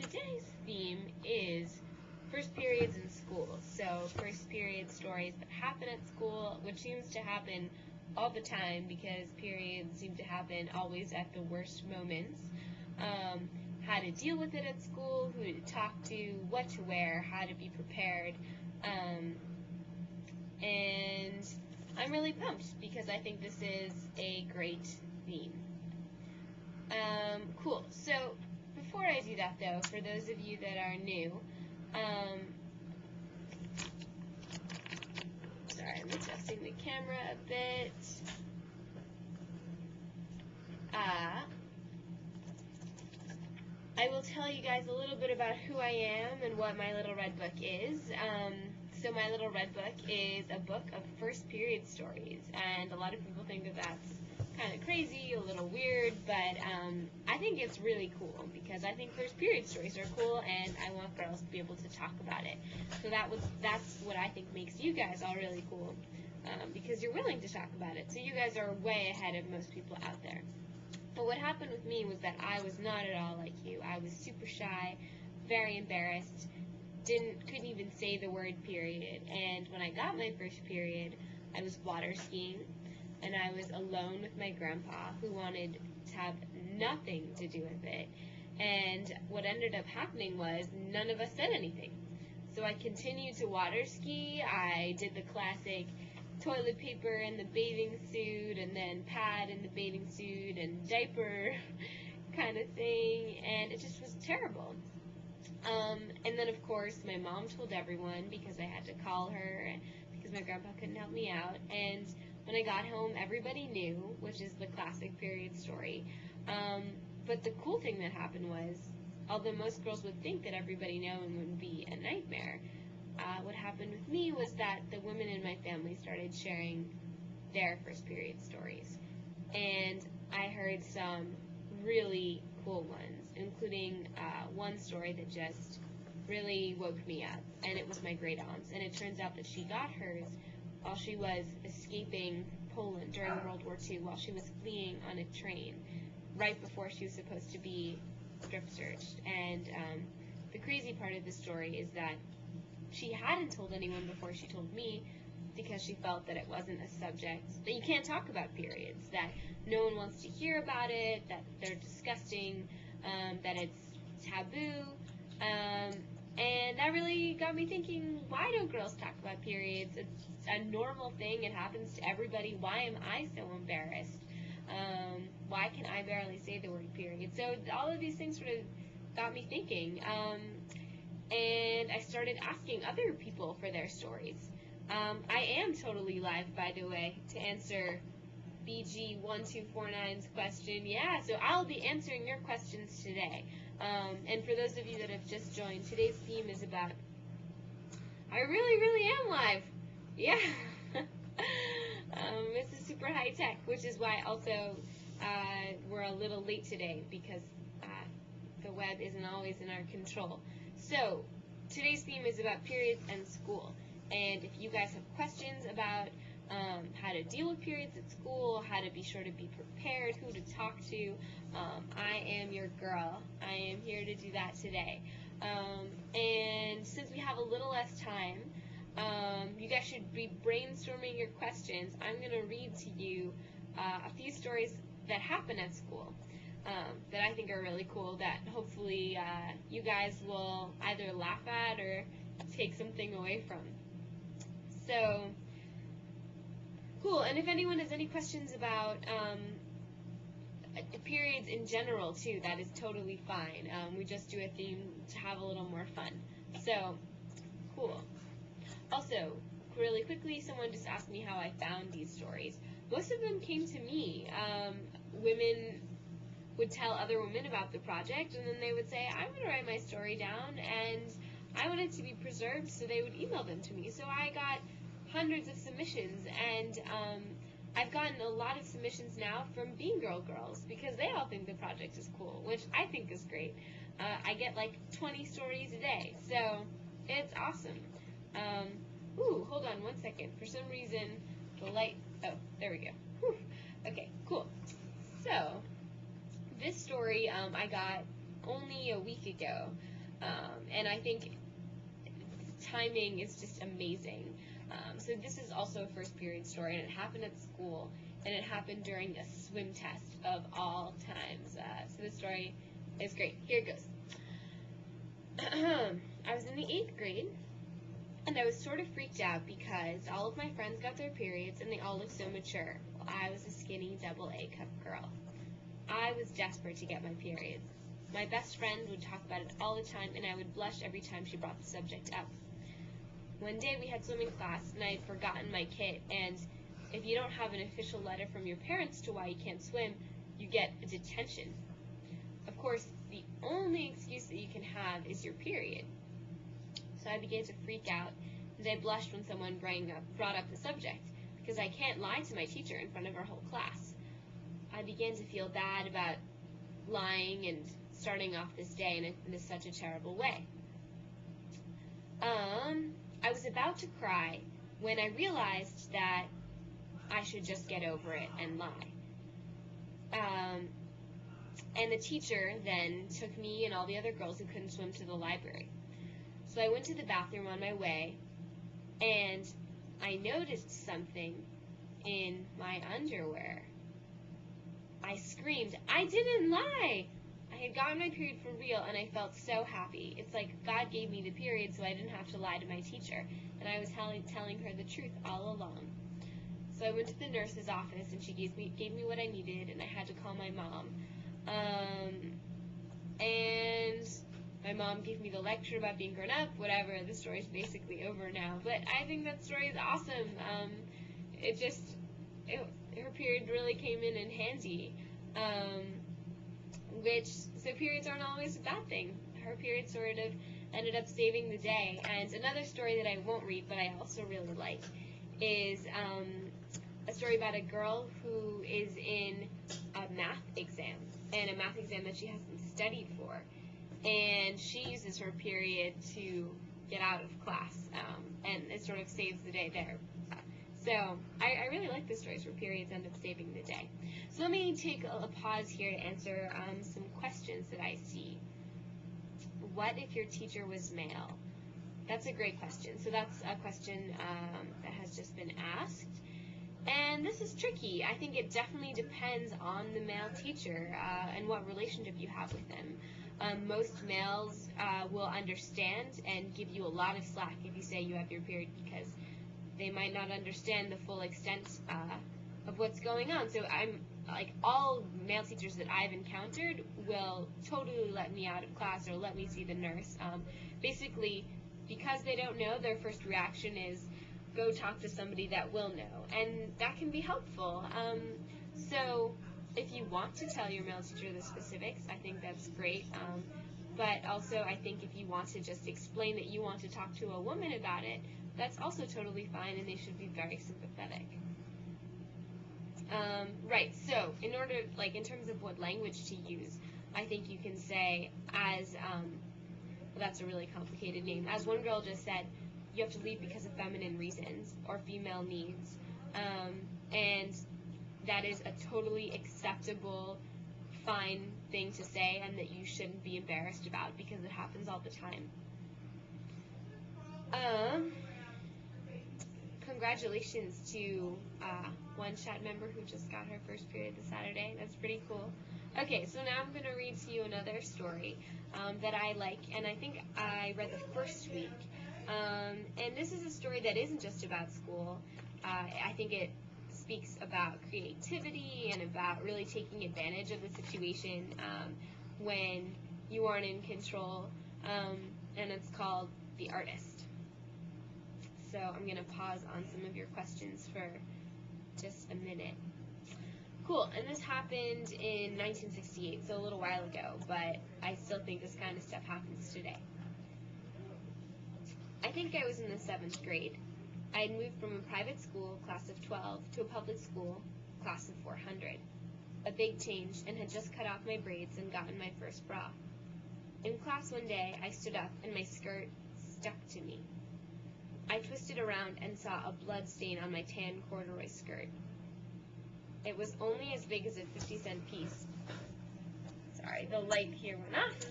Today's theme is first periods in school. So first period stories that happen at school, which seems to happen all the time because periods seem to happen always at the worst moments. How to deal with it at school, who to talk to, what to wear, how to be prepared. And I'm really pumped because I think this is a great theme. Cool. So before I do that, though, for those of you that are new, sorry, I'm adjusting the camera a bit. I will tell you guys a little bit about who I am and what My Little Red Book is. So My Little Red Book is a book of first period stories, and a lot of people think that that's kind of crazy, a little weird, but I think it's really cool because I think first period stories are cool, and I want girls to be able to talk about it. So that's what I think makes you guys all really cool, because you're willing to talk about it. So you guys are way ahead of most people out there. But what happened with me was that I was not at all like you. I was super shy, very embarrassed, couldn't even say the word period. And when I got my first period, I was water skiing, and I was alone with my grandpa, who wanted to have nothing to do with it. And what ended up happening was none of us said anything. So I continued to water ski. I did the classic toilet paper in the bathing suit, and then pad in the bathing suit, and diaper kind of thing, and it just was terrible. And then, of course, my mom told everyone because I had to call her because my grandpa couldn't help me out. And when I got home, everybody knew, which is the classic period story. But the cool thing that happened was, although most girls would think that everybody knowing would be a nightmare, what happened with me was that the women in my family started sharing their first period stories. And I heard some really cool ones, including one story that just really woke me up, and it was my great aunt's. And it turns out that she got hers while she was escaping Poland during World War II, while she was fleeing on a train right before she was supposed to be strip searched. And the crazy part of the story is that she hadn't told anyone before she told me because she felt that it wasn't a subject, that you can't talk about periods, that no one wants to hear about it, that they're disgusting, that it's taboo, and that really got me thinking, why don't girls talk about periods? It's a normal thing, it happens to everybody. Why am I so embarrassed? Why can I barely say the word period? So all of these things sort of got me thinking, and I started asking other people for their stories. I am totally live, by the way, to answer BG1249's question. Yeah, so I'll be answering your questions today. And for those of you that have just joined, today's theme is about, I really am live. Yeah. This is super high tech, which is why also we're a little late today, because the web isn't always in our control. So today's theme is about periods and school. And if you guys have questions about how to deal with periods at school, how to be sure to be prepared, who to talk to, I am your girl. I am here to do that today. And since we have a little less time, you guys should be brainstorming your questions. I'm going to read to you a few stories that happen at school that I think are really cool, that hopefully you guys will either laugh at or take something away from. So, cool. And if anyone has any questions about periods in general, too, that is totally fine. We just do a theme to have a little more fun. So, cool. Also, really quickly, someone just asked me how I found these stories. Most of them came to me. Women would tell other women about the project, and then they would say, I'm going to write my story down, and I want it to be preserved, so they would email them to me. So I got hundreds of submissions, and I've gotten a lot of submissions now from Bean Girl girls, because they all think the project is cool, which I think is great. I get like 20 stories a day, so it's awesome. Ooh, hold on one second. For some reason, the light, oh, there we go. Whew. Okay, cool. So, this story I got only a week ago. And I think timing is just amazing. So this is also a first period story, and it happened at school, and it happened during a swim test of all times. So this story is great. Here it goes. I was in the 8th grade, and I was sort of freaked out because all of my friends got their periods, and they all looked so mature, while I was a skinny AA cup girl. I was desperate to get my periods. My best friend would talk about it all the time, and I would blush every time she brought the subject up. One day we had swimming class, and I had forgotten my kit, and if you don't have an official letter from your parents to why you can't swim, you get a detention. Of course, the only excuse that you can have is your period. So I began to freak out, and I blushed when someone brought up the subject, because I can't lie to my teacher in front of our whole class. I began to feel bad about lying and starting off this day in such a terrible way. I was about to cry when I realized that I should just get over it and lie. And the teacher then took me and all the other girls who couldn't swim to the library. So I went to the bathroom on my way, and I noticed something in my underwear. I screamed, "I didn't lie!" I had gotten my period for real, and I felt so happy. It's like God gave me the period so I didn't have to lie to my teacher, and I was telling her the truth all along. So I went to the nurse's office, and she gave me what I needed, and I had to call my mom. And my mom gave me the lecture about being grown up, whatever. The story's basically over now, but I think that story is awesome. Her period really came in handy. So periods aren't always a bad thing. Her period sort of ended up saving the day. And another story that I won't read, but I also really like, is a story about a girl who is in a math exam, and a math exam that she hasn't studied for. And she uses her period to get out of class, and it sort of saves the day there. So I really like the stories where periods end up saving the day. So let me take a pause here to answer some questions that I see. What if your teacher was male? That's a great question. So that's a question that has just been asked. And this is tricky. I think it definitely depends on the male teacher and what relationship you have with them. Most males will understand and give you a lot of slack if you say you have your period, because they might not understand the full extent of what's going on. So all male teachers that I've encountered will totally let me out of class or let me see the nurse. Basically, because they don't know, their first reaction is go talk to somebody that will know, and that can be helpful. So if you want to tell your male teacher the specifics, I think that's great. But also, I think if you want to just explain that you want to talk to a woman about it, that's also totally fine, and they should be very sympathetic. Right, so in terms of what language to use, I think you can say that's a really complicated name. As one girl just said, you have to leave because of feminine reasons or female needs. And that is a totally acceptable, fine thing to say, and that you shouldn't be embarrassed about because it happens all the time. Congratulations to one chat member who just got her first period this Saturday. That's pretty cool. Okay, so now I'm going to read to you another story that I like, and I think I read the first week. And this is a story that isn't just about school. I think it speaks about creativity and about really taking advantage of the situation when you aren't in control, and it's called The Artist. So I'm going to pause on some of your questions for just a minute. Cool, and this happened in 1968, so a little while ago, but I still think this kind of stuff happens today. I think I was in the 7th grade. I had moved from a private school, class of 12, to a public school, class of 400. A big change, and had just cut off my braids and gotten my first bra. In class one day, I stood up, and my skirt stuck to me. I twisted around and saw a blood stain on my tan corduroy skirt. It was only as big as a 50-cent piece. Sorry, the light here went off.